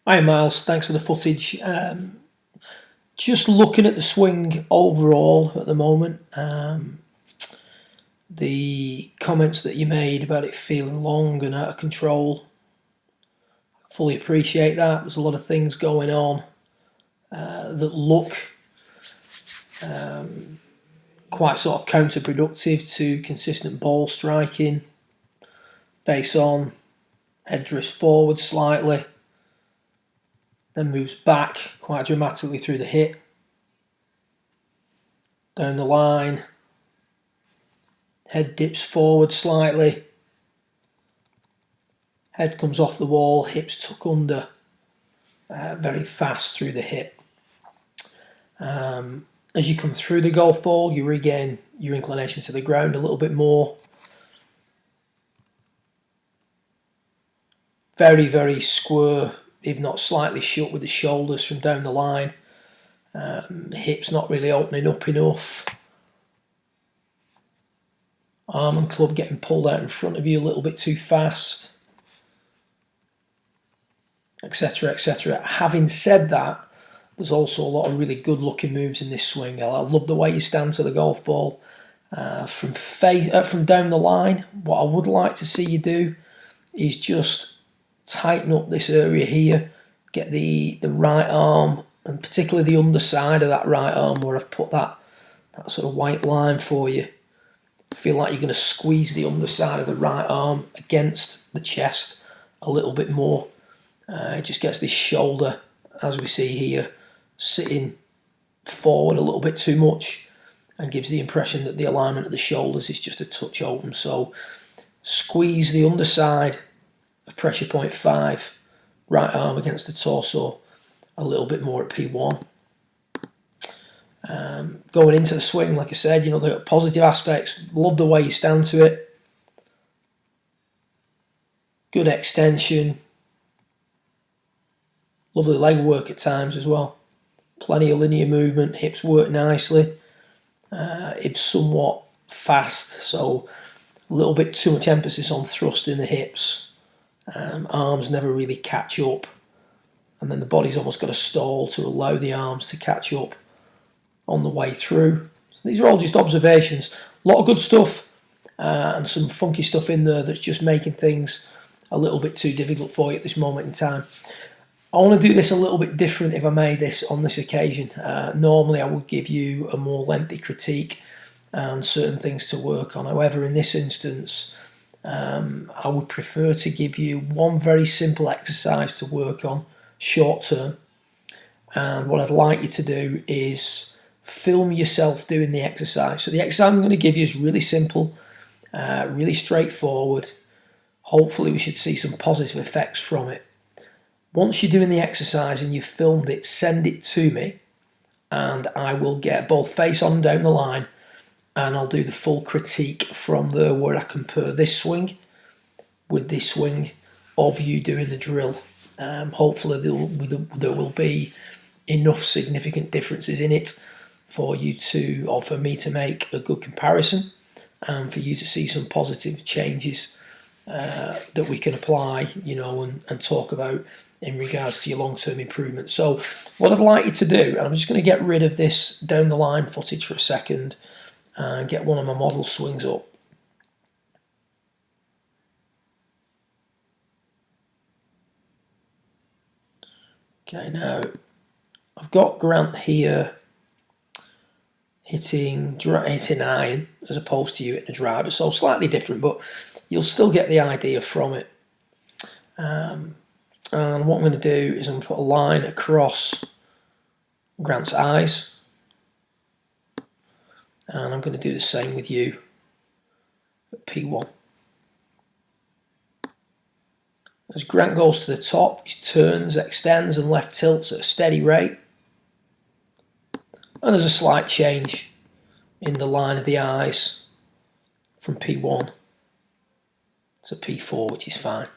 Hi Miles, thanks for the footage. Just looking at the swing overall at the moment, the comments that you made about it feeling long and out of control, fully appreciate that. There's a lot of things going on that look quite sort of counterproductive to consistent ball striking. Face on, head drifts forward slightly, then moves back quite dramatically through the hip, down the line, head dips forward slightly, head comes off the wall, hips tuck under, very fast through the hip. As you come through the golf ball, you regain your inclination to the ground a little bit more. Very, very square, if not slightly shut with the shoulders from down the line. Hips not really opening up enough. Arm and club getting pulled out in front of you a little bit too fast, etc, etc. Having said that, there's also a lot of really good looking moves in this swing. I love the way you stand to the golf ball from down the line. What I would like to see you do is just tighten up this area here, get the right arm, and particularly the underside of that right arm where I've put that sort of white line for you. Feel like you're going to squeeze the underside of the right arm against the chest a little bit more. It just gets this shoulder, as we see here, sitting forward a little bit too much and gives the impression that the alignment of the shoulders is just a touch open. So squeeze the underside of pressure point 5, right arm against the torso a little bit more at P1. Going into the swing, like I said, the positive aspects. Love the way you stand to it. Good extension. Lovely leg work at times as well. Plenty of linear movement. Hips work nicely. It's somewhat fast, so a little bit too much emphasis on thrust in the hips. Arms never really catch up, and then the body's almost got to stall to allow the arms to catch up on the way through. So these are all just observations. A lot of good stuff and some funky stuff in there that's just making things a little bit too difficult for you at this moment in time. I want to do this a little bit different if I made this on this occasion. Normally I would give you a more lengthy critique and certain things to work on. However, in this instance, I would prefer to give you one very simple exercise to work on short term. And what I'd like you to do is film yourself doing the exercise. So the exercise I'm going to give you is really simple, really straightforward. Hopefully we should see some positive effects from it. Once you're doing the exercise and you've filmed it, send it to me and I will get both face on and down the line, and I'll do the full critique from there where I compare this swing with this swing of you doing the drill. Hopefully there will be enough significant differences in it for you to, or for me to make a good comparison and for you to see some positive changes that we can apply, and talk about in regards to your long-term improvement. So what I'd like you to do, and I'm just going to get rid of this down the line footage for a second and get one of my model swings up. Okay, now I've got Grant here hitting iron as opposed to you hitting a driver, so slightly different, but you'll still get the idea from it. And what I'm going to do is I'm going to put a line across Grant's eyes, and I'm going to do the same with you at P1. As Grant goes to the top, he turns, extends and left tilts at a steady rate. And there's a slight change in the line of the eyes from P1 to P4, which is fine.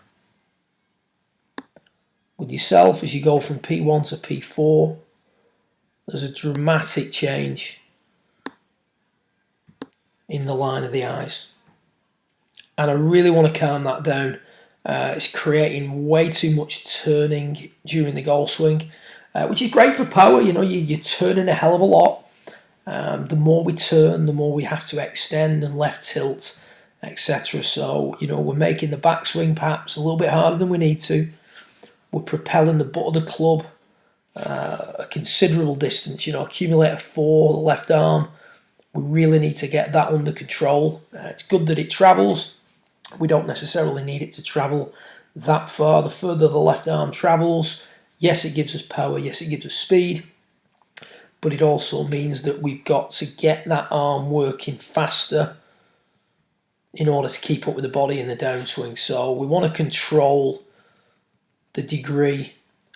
With yourself, as you go from P1 to P4, there's a dramatic change in the line of the eyes. And I really want to calm that down It's creating way too much turning during the golf swing, which is great for power. You know, you're turning a hell of a lot. The more we turn, the more we have to extend and left tilt, etc. So, you know, we're making the backswing perhaps a little bit harder than we need to. We're propelling the butt of the club a considerable distance. You know, accumulator 4, the left arm. We really need to get that under control. It's good that it travels. We don't necessarily need it to travel that far. The further the left arm travels, yes, it gives us power, yes, it gives us speed, but it also means that we've got to get that arm working faster in order to keep up with the body in the downswing. So we want to control the degree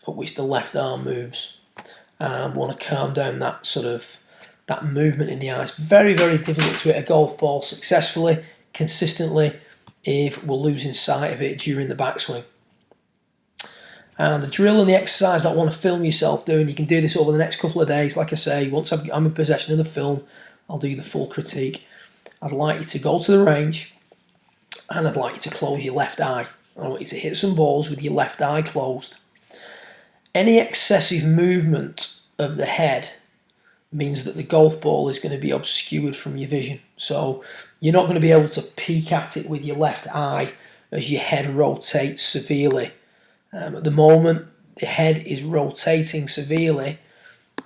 at which the left arm moves. We want to calm down that that movement in the ice. Very, very difficult to hit a golf ball successfully, consistently, if we're losing sight of it during the backswing. And the drill and the exercise that I want to film yourself doing, you can do this over the next couple of days. Like I say, once I'm in possession of the film, I'll do the full critique. I'd like you to go to the range and I'd like you to close your left eye. I want you to hit some balls with your left eye closed. Any excessive movement of the head means that the golf ball is going to be obscured from your vision. So you're not going to be able to peek at it with your left eye as your head rotates severely. At the moment, the head is rotating severely,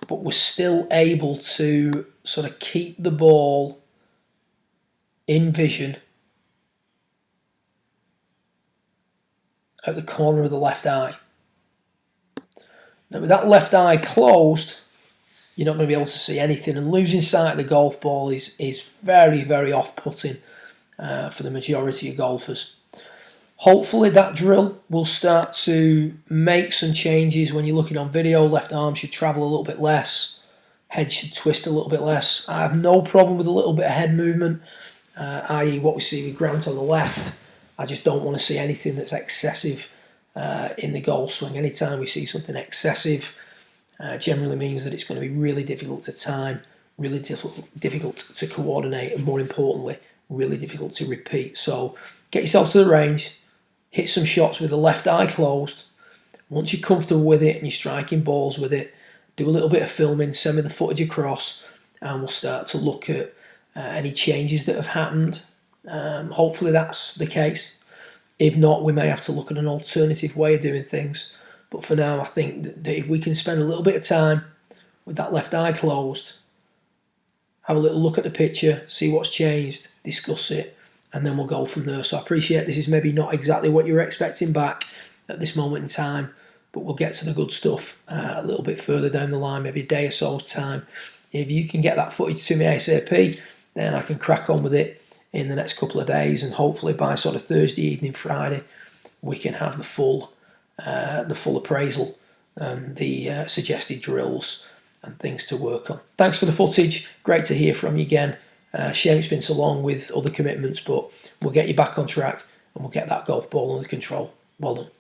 but we're still able to sort of keep the ball in vision at the corner of the left eye. Now with that left eye closed, you're not going to be able to see anything, and losing sight of the golf ball is very, very off-putting for the majority of golfers. Hopefully that drill will start to make some changes when you're looking on video. Left arm should travel a little bit less, head should twist a little bit less. I have no problem with a little bit of head movement, i.e. what we see with Grant on the left. I just don't want to see anything that's excessive in the golf swing. Anytime we see something excessive, generally means that it's going to be really difficult to time, really difficult to coordinate, and more importantly, really difficult to repeat. So get yourself to the range, hit some shots with the left eye closed. Once you're comfortable with it and you're striking balls with it, do a little bit of filming, send me the footage across, and we'll start to look at any changes that have happened. Hopefully that's the case. If not, we may have to look at an alternative way of doing things. But for now, I think that if we can spend a little bit of time with that left eye closed, have a little look at the picture, see what's changed, discuss it, and then we'll go from there. So I appreciate this is maybe not exactly what you were expecting back at this moment in time, but we'll get to the good stuff a little bit further down the line, maybe a day or so's time. If you can get that footage to me ASAP, then I can crack on with it in the next couple of days, and hopefully by sort of Thursday evening, Friday, we can have the full appraisal and the suggested drills and things to work on. Thanks for the footage. Great to hear from you again. Shame it's been so long with other commitments, but we'll get you back on track and we'll get that golf ball under control. Well done.